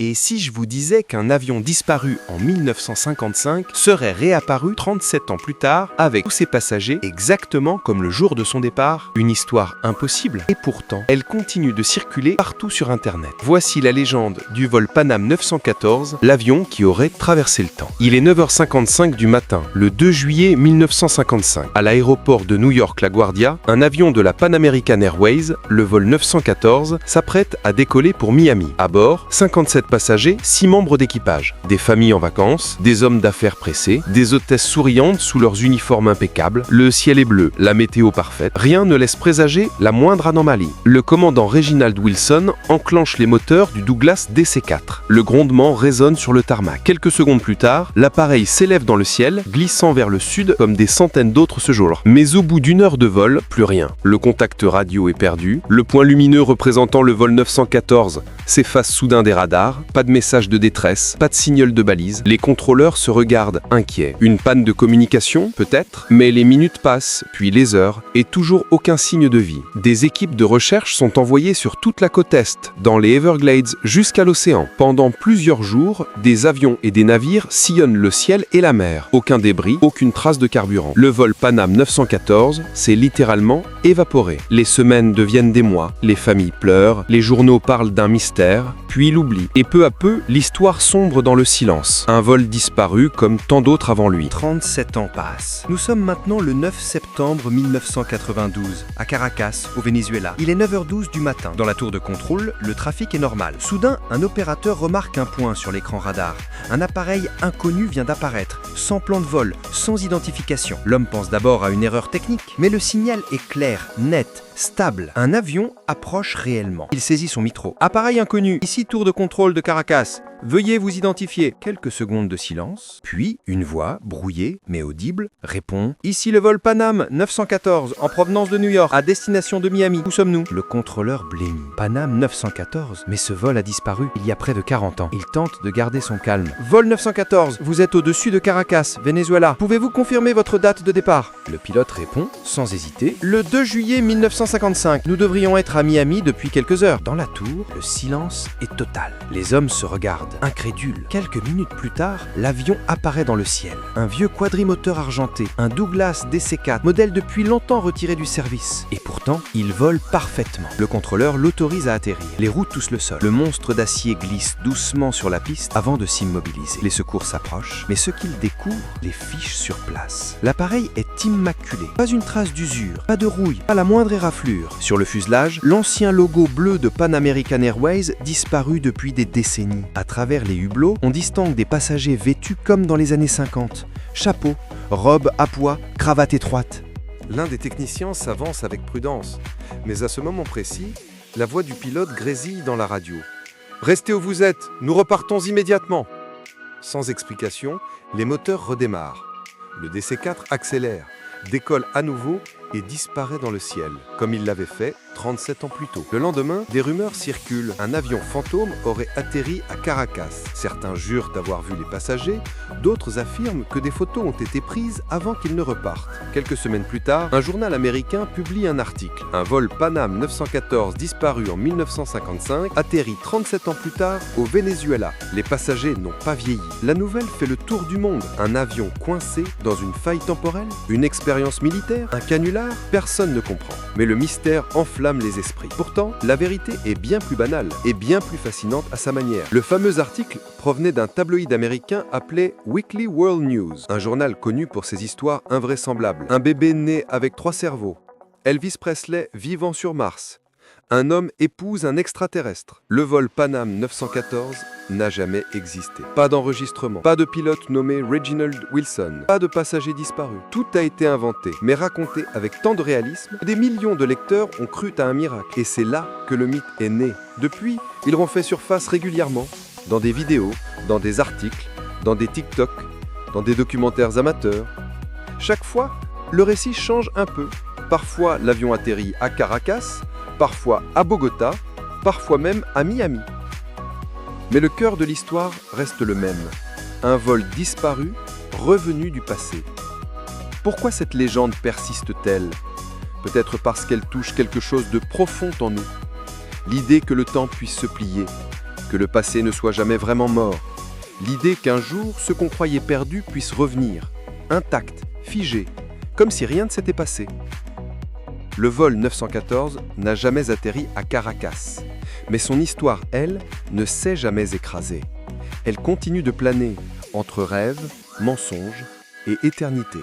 Et si je vous disais qu'un avion disparu en 1955 serait réapparu 37 ans plus tard avec tous ses passagers exactement comme le jour de son départ? Une histoire impossible. Et pourtant, elle continue de circuler partout sur Internet. Voici la légende du vol Panam 914, l'avion qui aurait traversé le temps. Il est 9h55 du matin, le 2 juillet 1955. À l'aéroport de New York LaGuardia, un avion de la Pan American Airways, le vol 914, s'apprête à décoller pour Miami. À bord, 57 passagers, 6 membres d'équipage. Des familles en vacances, des hommes d'affaires pressés, des hôtesses souriantes sous leurs uniformes impeccables. Le ciel est bleu, la météo parfaite. Rien ne laisse présager la moindre anomalie. Le commandant Reginald Wilson enclenche les moteurs du Douglas DC-4. Le grondement résonne sur le tarmac. Quelques secondes plus tard, l'appareil s'élève dans le ciel, glissant vers le sud comme des centaines d'autres ce jour. Mais au bout d'une heure de vol, plus rien. Le contact radio est perdu. Le point lumineux représentant le vol 914 s'efface soudain des radars. Pas de message de détresse, pas de signal de balise. Les contrôleurs se regardent inquiets. Une panne de communication, peut-être, mais les minutes passent, puis les heures, et toujours aucun signe de vie. Des équipes de recherche sont envoyées sur toute la côte Est, dans les Everglades jusqu'à l'océan. Pendant plusieurs jours, des avions et des navires sillonnent le ciel et la mer. Aucun débris, aucune trace de carburant. Le vol Panam 914 s'est littéralement évaporé. Les semaines deviennent des mois, les familles pleurent, les journaux parlent d'un mystère, puis l'oubli. Et peu à peu, l'histoire sombre dans le silence. Un vol disparu comme tant d'autres avant lui. 37 ans passent. Nous sommes maintenant le 9 septembre 1992, à Caracas, au Venezuela. Il est 9h12 du matin. Dans la tour de contrôle, le trafic est normal. Soudain, un opérateur remarque un point sur l'écran radar. Un appareil inconnu vient d'apparaître, sans plan de vol, sans identification. L'homme pense d'abord à une erreur technique, mais le signal est clair, net, stable. Un avion approche réellement. Il saisit son micro. Appareil inconnu, ici tour de contrôle de Caracas. Veuillez vous identifier. Quelques secondes de silence, puis une voix, brouillée mais audible, répond « Ici le vol Panam 914, en provenance de New York, à destination de Miami. Où sommes-nous » Le contrôleur blêmit. Panam 914 ? Mais ce vol a disparu il y a près de 40 ans. Il tente de garder son calme. Vol 914, vous êtes au-dessus de Caracas, Venezuela. Pouvez-vous confirmer votre date de départ ? Le pilote répond, sans hésiter, « Le 2 juillet 1955. Nous devrions être à Miami depuis quelques heures. » Dans la tour, le silence est total. Les hommes se regardent. Incrédule. Quelques minutes plus tard, l'avion apparaît dans le ciel. Un vieux quadrimoteur argenté, un Douglas DC-4, modèle depuis longtemps retiré du service. Et pourtant, il vole parfaitement. Le contrôleur l'autorise à atterrir. Les roues toussent le sol. Le monstre d'acier glisse doucement sur la piste avant de s'immobiliser. Les secours s'approchent, mais ce qu'ils découvrent les fiche sur place. L'appareil est immaculé. Pas une trace d'usure, pas de rouille, pas la moindre éraflure. Sur le fuselage, l'ancien logo bleu de Pan American Airways disparu depuis des décennies. À travers les hublots, on distingue des passagers vêtus comme dans les années 50. Chapeau, robe à pois, cravate étroite. L'un des techniciens s'avance avec prudence, mais à ce moment précis, la voix du pilote grésille dans la radio. « Restez où vous êtes, nous repartons immédiatement !» Sans explication, les moteurs redémarrent. Le DC-4 accélère, décolle à nouveau et disparaît dans le ciel, comme il l'avait fait 37 ans plus tôt. Le lendemain, des rumeurs circulent. Un avion fantôme aurait atterri à Caracas. Certains jurent d'avoir vu les passagers, d'autres affirment que des photos ont été prises avant qu'ils ne repartent. Quelques semaines plus tard, un journal américain publie un article. Un vol Panam 914 disparu en 1955 atterrit 37 ans plus tard au Venezuela. Les passagers n'ont pas vieilli. La nouvelle fait le tour du monde. Un avion coincé dans une faille temporelle ? Une expérience militaire ? Un canular ? Personne ne comprend. Mais le mystère enflamme les esprits. Pourtant, la vérité est bien plus banale et bien plus fascinante à sa manière. Le fameux article provenait d'un tabloïd américain appelé Weekly World News, un journal connu pour ses histoires invraisemblables. Un bébé né avec 3 cerveaux. Elvis Presley vivant sur Mars. Un homme épouse un extraterrestre. Le vol Panam 914 n'a jamais existé. Pas d'enregistrement, pas de pilote nommé Reginald Wilson, pas de passager disparu. Tout a été inventé, mais raconté avec tant de réalisme, des millions de lecteurs ont cru à un miracle. Et c'est là que le mythe est né. Depuis, ils refait surface régulièrement, dans des vidéos, dans des articles, dans des TikTok, dans des documentaires amateurs. Chaque fois, le récit change un peu. Parfois, l'avion atterrit à Caracas, parfois à Bogota, parfois même à Miami. Mais le cœur de l'histoire reste le même. Un vol disparu, revenu du passé. Pourquoi cette légende persiste-t-elle ? Peut-être parce qu'elle touche quelque chose de profond en nous. L'idée que le temps puisse se plier, que le passé ne soit jamais vraiment mort. L'idée qu'un jour, ce qu'on croyait perdu puisse revenir, intact, figé, comme si rien ne s'était passé. Le vol 914 n'a jamais atterri à Caracas, mais son histoire, elle, ne s'est jamais écrasée. Elle continue de planer entre rêve, mensonge et éternité.